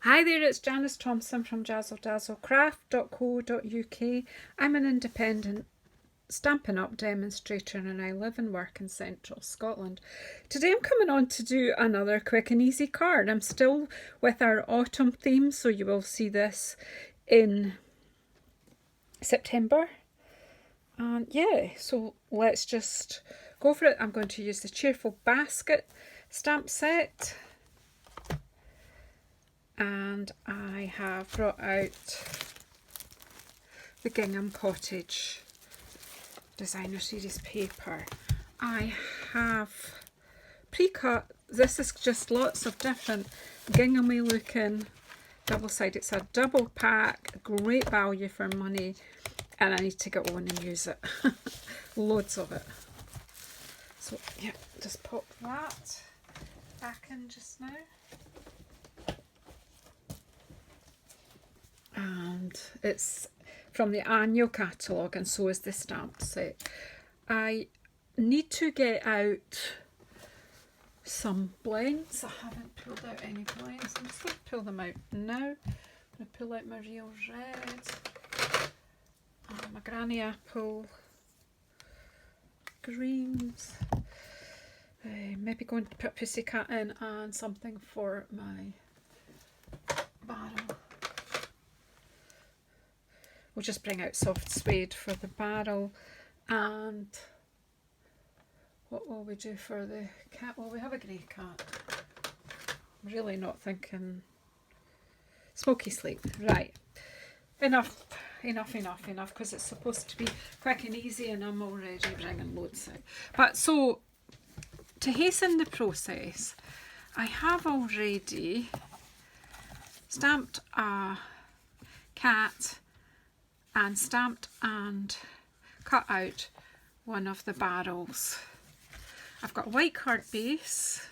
Hi there, it's Janice Thompson from jazzledazzlecraft.co.uk. I'm an independent Stampin' Up demonstrator and I live and work in central Scotland. Today I'm coming on to do another quick and easy card. I'm still with our autumn theme, so you will see this in September. And yeah, so let's just go for it. I'm going to use the Cheerful Basket stamp set. And I have brought out the Gingham Cottage Designer Series paper. I have pre-cut, this is just lots of different ginghamy looking double-sided. It's a double pack, great value for money, and I need to get on and use it. Loads of it. So yeah, just pop that back in just now. And it's from the annual catalogue, and so is the stamp set. I need to get out some blends. I haven't pulled out any blends. I'm just going to pull them out now. I'm going to pull out my real red, my granny apple greens, maybe going to put Pussycat in, and something for my barrel. We'll just bring out soft suede for the barrel. And what will we do for the cat? Well, we have a grey cat. I'm really not thinking smoky sleep. Right. Enough, because it's supposed to be quick and easy and I'm already bringing loads out. But so, to hasten the process, I have already stamped a cat and stamped and cut out one of the barrels. I've got a white card base.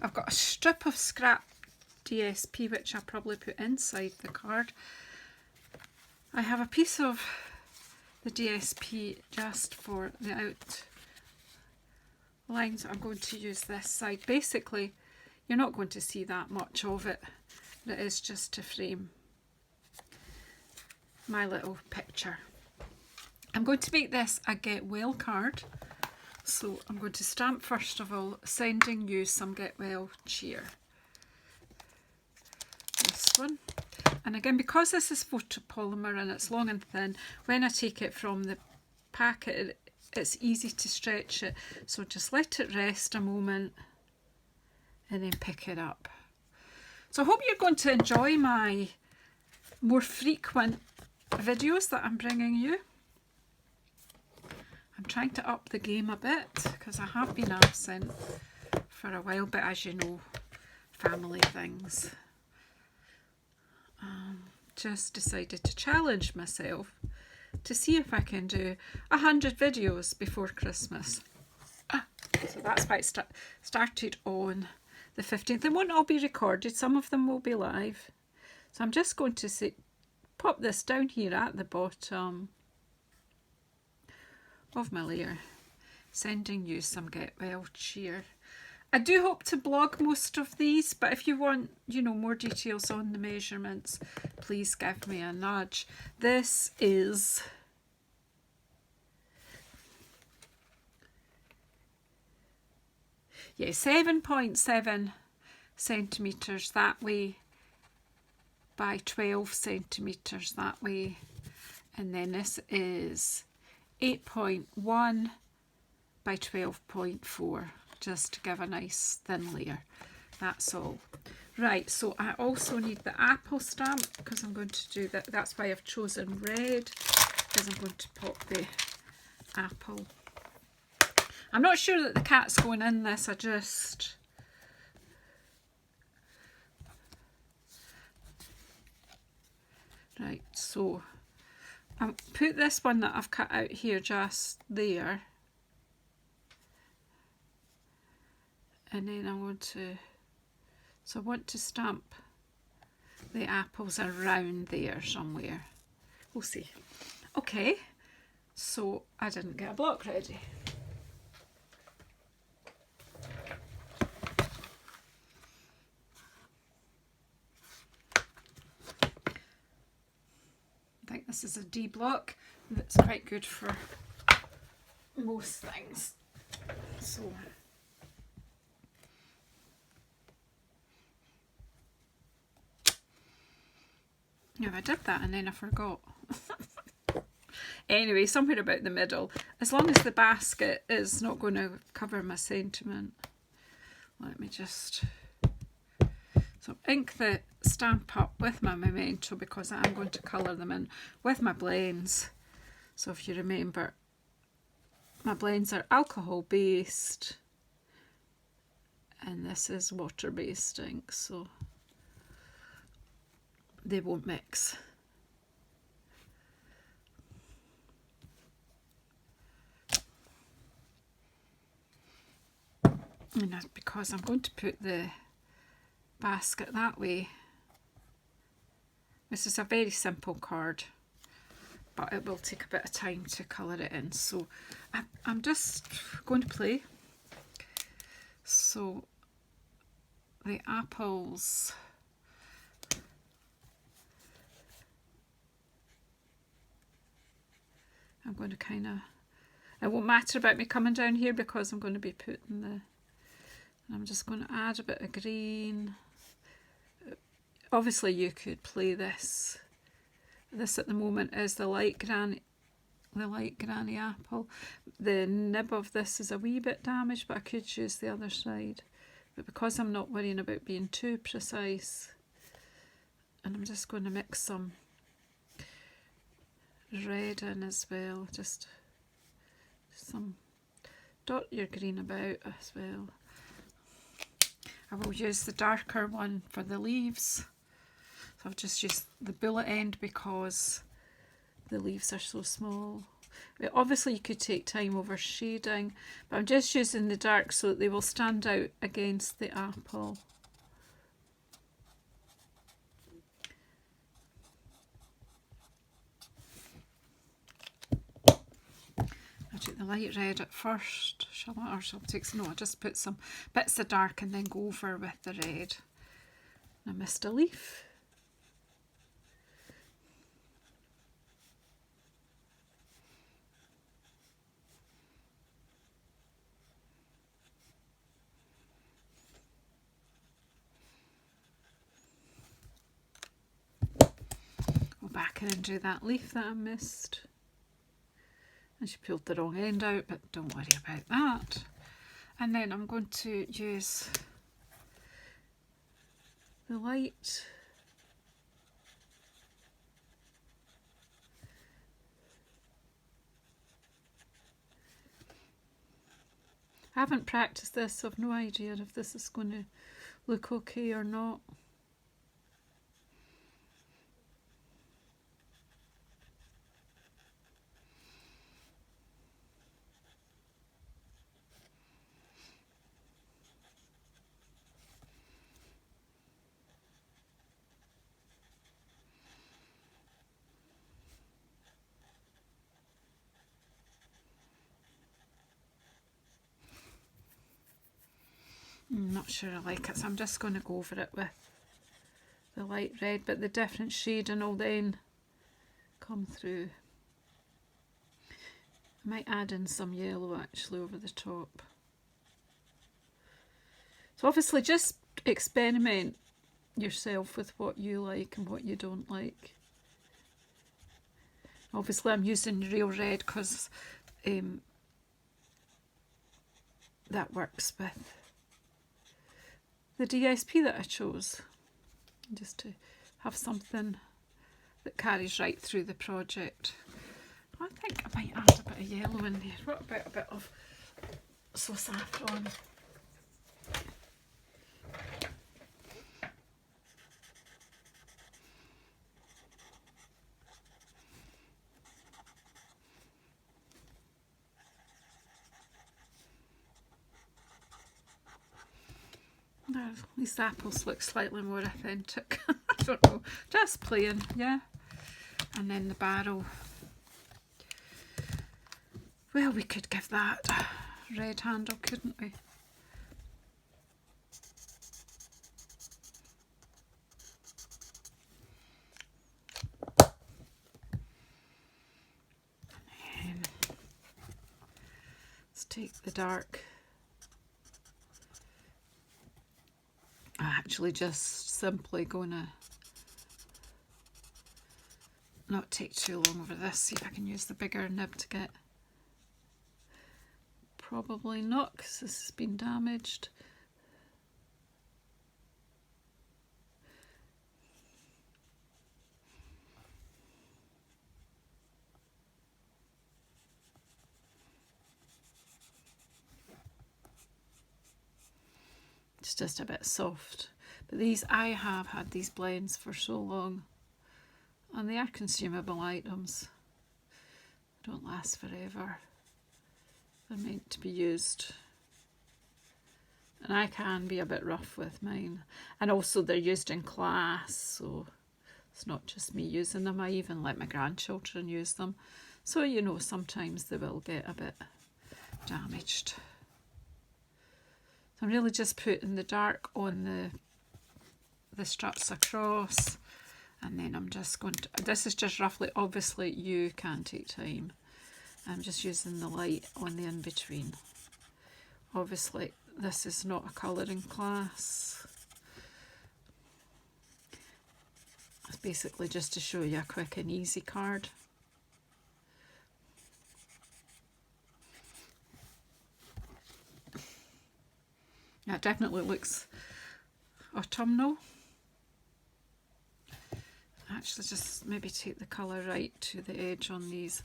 I've got a strip of scrap DSP which I'll probably put inside the card. I have a piece of the DSP just for the out lines. I'm going to use this side. Basically, you're not going to see that much of it. It is just to frame my little picture. I'm going to make this a get well card, so I'm going to stamp first of all, sending you some get well cheer. This one, and again, because this is photopolymer and it's long and thin, when I take it from the packet it's easy to stretch it, so just let it rest a moment and then pick it up. So I hope you're going to enjoy my more frequent videos that I'm bringing you. I'm trying to up the game a bit because I have been absent for a while, but as you know, family things. Just decided to challenge myself to see if I can do 100 videos before Christmas. So that's why it started on the 15th. They won't all be recorded, some of them will be live. So I'm just going to pop this down here at the bottom of my layer, sending you some get well cheer. I do hope to blog most of these, but if you want, you know, more details on the measurements, please give me a nudge. This is yeah, 7.7 centimetres that way by 12 centimetres that way, and then this is 8.1 by 12.4, just to give a nice thin layer. That's all. Right, so I also need the apple stamp because I'm going to do that. That's why I've chosen red, because I'm going to pop the apple. I'm not sure that the cat's going in this, I just right, so I'll put this one that I've cut out here just there, and then I want to, so I want to stamp the apples around there somewhere. We'll see. Okay, so I didn't get a block ready. This is a D block that's quite good for most things. So now I did that and then I forgot. Anyway, somewhere about the middle. As long as the basket is not going to cover my sentiment. Let me just... So ink the stamp up with my memento because I'm going to colour them in with my blends. So if you remember, my blends are alcohol based and this is water based ink, so they won't mix. And that's because I'm going to put the basket that way. This is a very simple card, but it will take a bit of time to colour it in. So I'm just going to play. So the apples, I'm going to kind of, it won't matter about me coming down here because I'm going to be putting the, I'm just going to add a bit of green. Obviously you could play this. This at the moment is the light granny apple. The nib of this is a wee bit damaged, but I could use the other side. But because I'm not worrying about being too precise, and I'm just going to mix some red in as well, just some, dot your green about as well. I will use the darker one for the leaves. So I've just used the bullet end because the leaves are so small. But obviously you could take time over shading, but I'm just using the dark so that they will stand out against the apple. I'll take the light red at first, shall I? Or shall I take some? No, I'll just put some bits of dark and then go over with the red. And I missed a leaf. Go back in and do that leaf that I missed. And she pulled the wrong end out, but don't worry about that. And then I'm going to use the light. I haven't practiced this, so I've no idea if this is going to look okay or not. I'm not sure I like it, so I'm just going to go over it with the light red, but the different shading will then come through. I might add in some yellow actually over the top. So obviously just experiment yourself with what you like and what you don't like. Obviously I'm using real red because that works with the DSP that I chose, just to have something that carries right through the project. I think I might add a bit of yellow in there. What about a bit of saffron? No, these apples look slightly more authentic. I don't know, just playing, yeah. And then the barrel. Well, we could give that a red handle, couldn't we? take the dark. I'm actually just simply going to not take too long over this. See if I can use the bigger nib to get. Probably not, because this has been damaged. It's just a bit soft. But these, I have had these blends for so long, and they are consumable items. They don't last forever. They're meant to be used. And I can be a bit rough with mine. And also they're used in class, so it's not just me using them. I even let my grandchildren use them. So, you know, sometimes they will get a bit damaged. I'm really just putting the dark on the struts across, and then I'm just going to, this is just roughly, obviously you can take time. I'm just using the light on the in-between. Obviously this is not a colouring class. It's basically just to show you a quick and easy card. It definitely looks autumnal. Actually, just maybe take the colour right to the edge on these.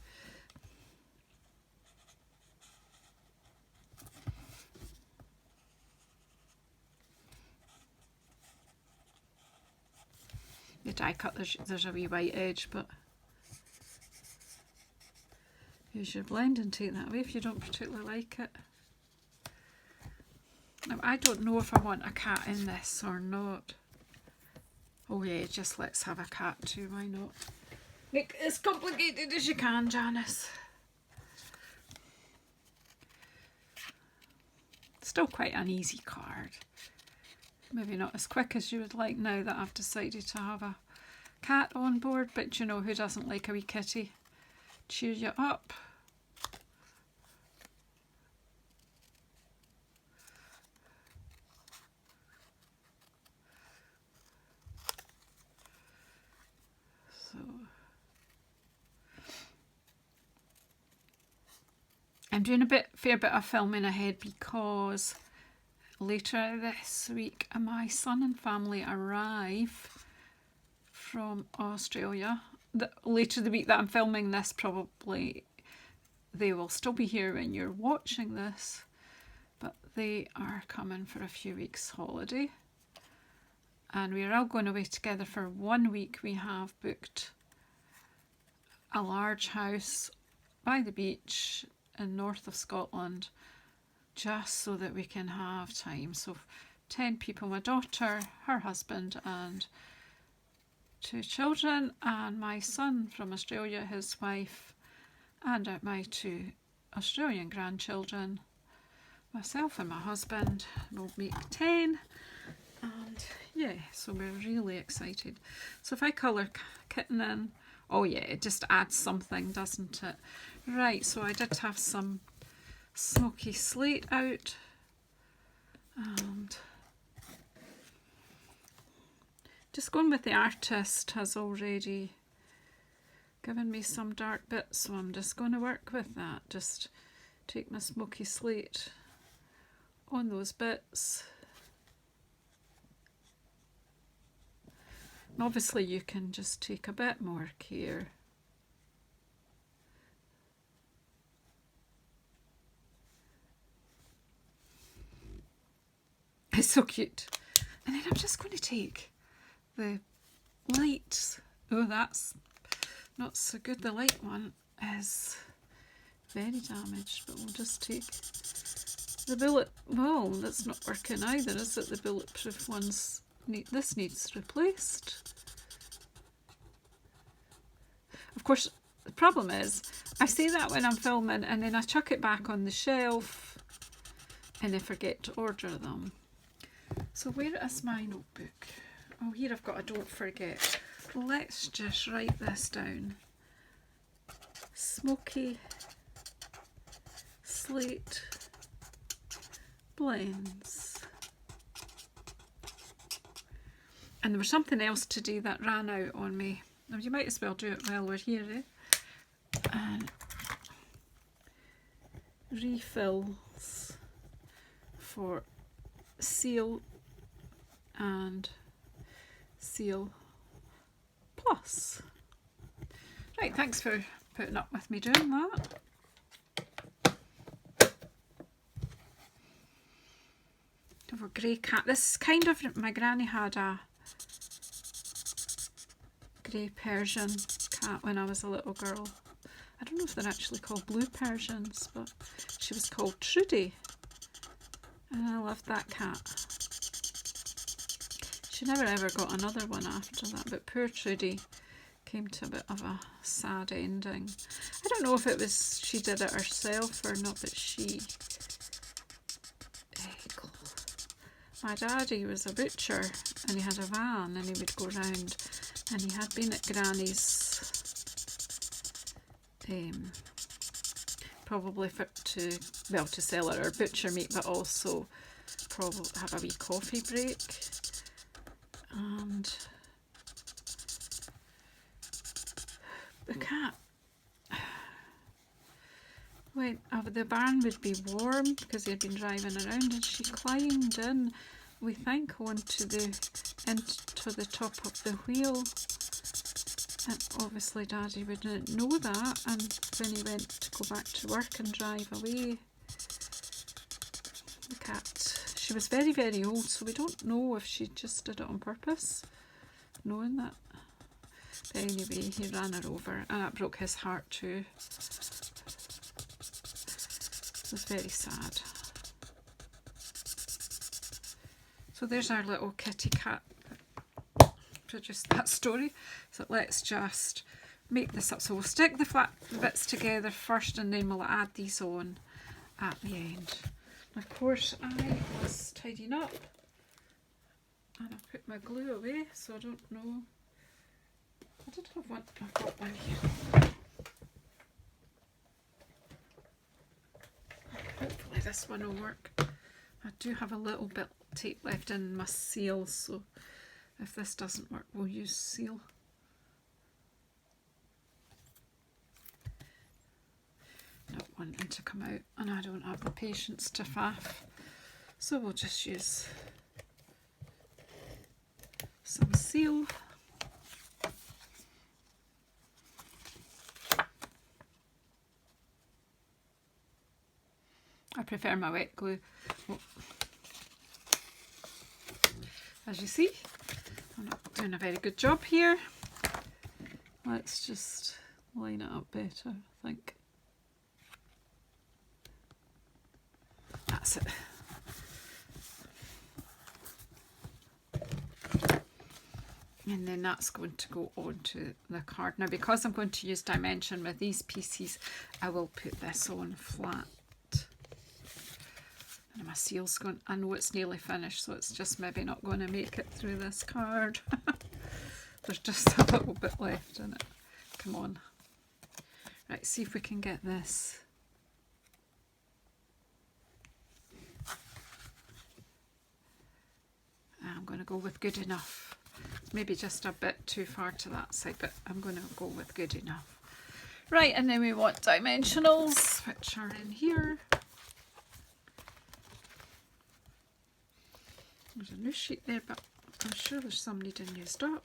The die cut, there's a wee white edge, but use your blend and take that away if you don't particularly like it. Now, I don't know if I want a cat in this or not. Oh yeah, just let's have a cat too, why not? Make it as complicated as you can, Janice. Still quite an easy card. Maybe not as quick as you would like now that I've decided to have a cat on board, but you know, who doesn't like a wee kitty? Cheer you up. So I'm doing a fair bit of filming ahead because later this week my son and family arrive from Australia. Later the week that I'm filming this, probably they will still be here when you're watching this, but they are coming for a few weeks holiday, and we're all going away together for 1 week. We have booked a large house by the beach in north of Scotland, just so that we can have time. So 10 people, my daughter, her husband and 2 children, and my son from Australia, his wife, and my 2 Australian grandchildren, myself and my husband. We'll make 10, and yeah, so we're really excited. So if I colour kitten in, oh yeah, it just adds something, doesn't it? Right, so I did have some smoky slate out, and just going with the artist has already given me some dark bits, so I'm just going to work with that. Just take my smoky slate on those bits. And obviously you can just take a bit more care. It's so cute. And then I'm just going to take the light. Oh, that's not so good. The light one is very damaged, but we'll just take the bullet. Well, that's not working either, is it? The bulletproof ones this needs replaced. Of course, the problem is I say that when I'm filming, and then I chuck it back on the shelf and I forget to order them. So where is my notebook? Oh, here I've got a don't forget. Let's just write this down. Smoky slate blends. And there was something else to do that ran out on me. Now you might as well do it while we're here, eh? And refills for Seal and Seal Plus. Right, thanks for putting up with me doing that. Over grey cat. This is kind of, my granny had a grey Persian cat when I was a little girl. I don't know if they're actually called blue Persians, but she was called Trudy. And I loved that cat. She never ever got another one after that, but poor Trudy came to a bit of a sad ending. I don't know if it was she did it herself or not, but my daddy was a butcher and he had a van and he would go round, and he had been at Granny's probably to sell her butcher meat, but also probably have a wee coffee break. And the cat went, the barn would be warm because he had been driving around, and she climbed in, we think, into the top of the wheel. And obviously Daddy wouldn't know that, and when he went to go back to work and drive away, the cat, she was very, very old, so we don't know if she just did it on purpose, knowing that. But anyway, he ran her over, and that broke his heart too. It was very sad. So there's our little kitty cat that produced that story. So let's just make this up. So we'll stick the flat bits together first, and then we'll add these on at the end. And of course, I was tidying up and I put my glue away, so I don't know. I did have one. I've got one here. Hopefully this one will work. I do have a little bit of tape left in my seal, so if this doesn't work, we'll use seal. Not wanting to come out, and I don't have the patience to faff, so we'll just use some seal. I prefer my wet glue. Oh. As you see, I'm not doing a very good job here. Let's just line it up better, I think. That's it. And then that's going to go onto the card. Now, because I'm going to use dimension with these pieces, I will put this on flat. And my seal's going, I know it's nearly finished, so it's just maybe not going to make it through this card. There's just a little bit left in it. Come on. Right, see if we can get this. I'm going to go with good enough. Maybe just a bit too far to that side, but I'm going to go with good enough. Right, and then we want dimensionals, which are in here. There's a new sheet there, but I'm sure there's some needing used up.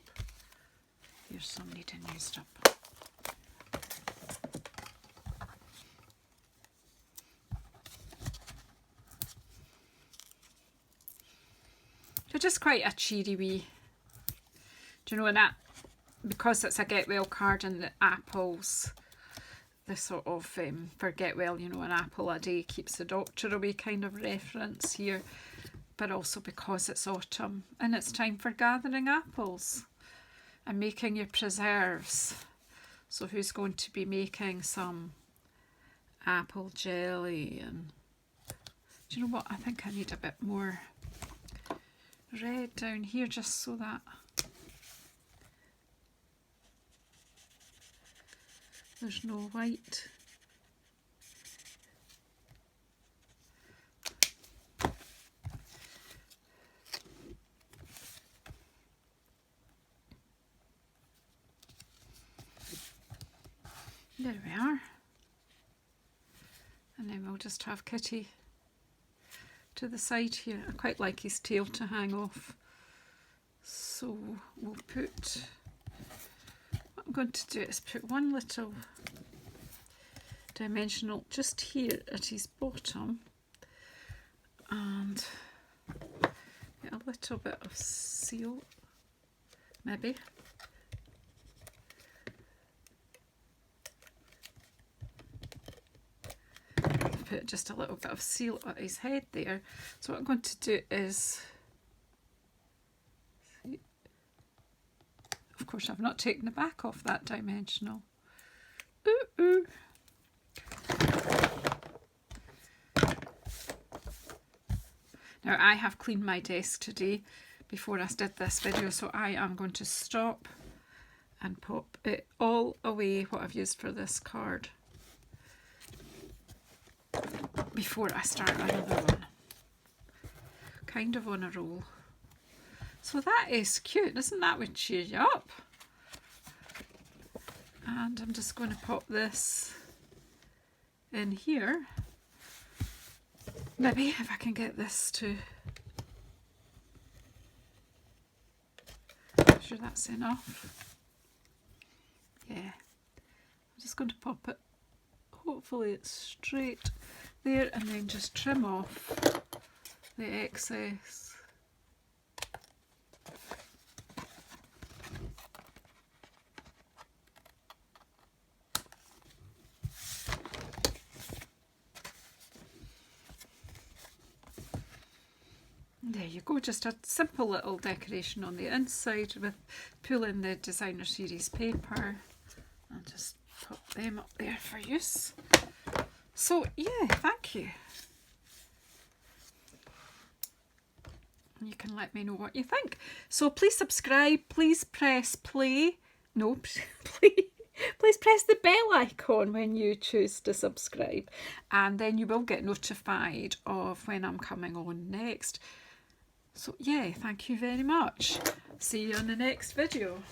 Here's some needing used up. They're just quite a cheery wee, do you know, and that, because it's a get well card and the apples, the sort of for get well, you know, an apple a day keeps the doctor away kind of reference here. But also because it's autumn and it's time for gathering apples and making your preserves. So who's going to be making some apple jelly? And do you know what? I think I need a bit more red down here just so that there's no white. There we are. And then we'll just have Kitty to the side here. I quite like his tail to hang off. So we'll put, what I'm going to do is put one little dimensional just here at his bottom and get a little bit of seal, maybe. Put just a little bit of seal at his head there. So what I'm going to do is, of course I've not taken the back off that dimensional. Ooh, ooh. Now I have cleaned my desk today before I did this video, so I am going to stop and pop it all away, what I've used for this card, before I start another one. Kind of on a roll. So that is cute, doesn't that would cheer you up? And I'm just going to pop this in here. Maybe if I can get this to, I'm sure that's enough. Yeah, I'm just going to pop it, hopefully it's straight there, and then just trim off the excess. There you go, just a simple little decoration on the inside with pulling the designer series paper. I'll just pop them up there for use. So yeah, thank you. You can let me know what you think. So please subscribe, please press play. No, please press the bell icon when you choose to subscribe, and then you will get notified of when I'm coming on next. So yeah, thank you very much. See you on the next video.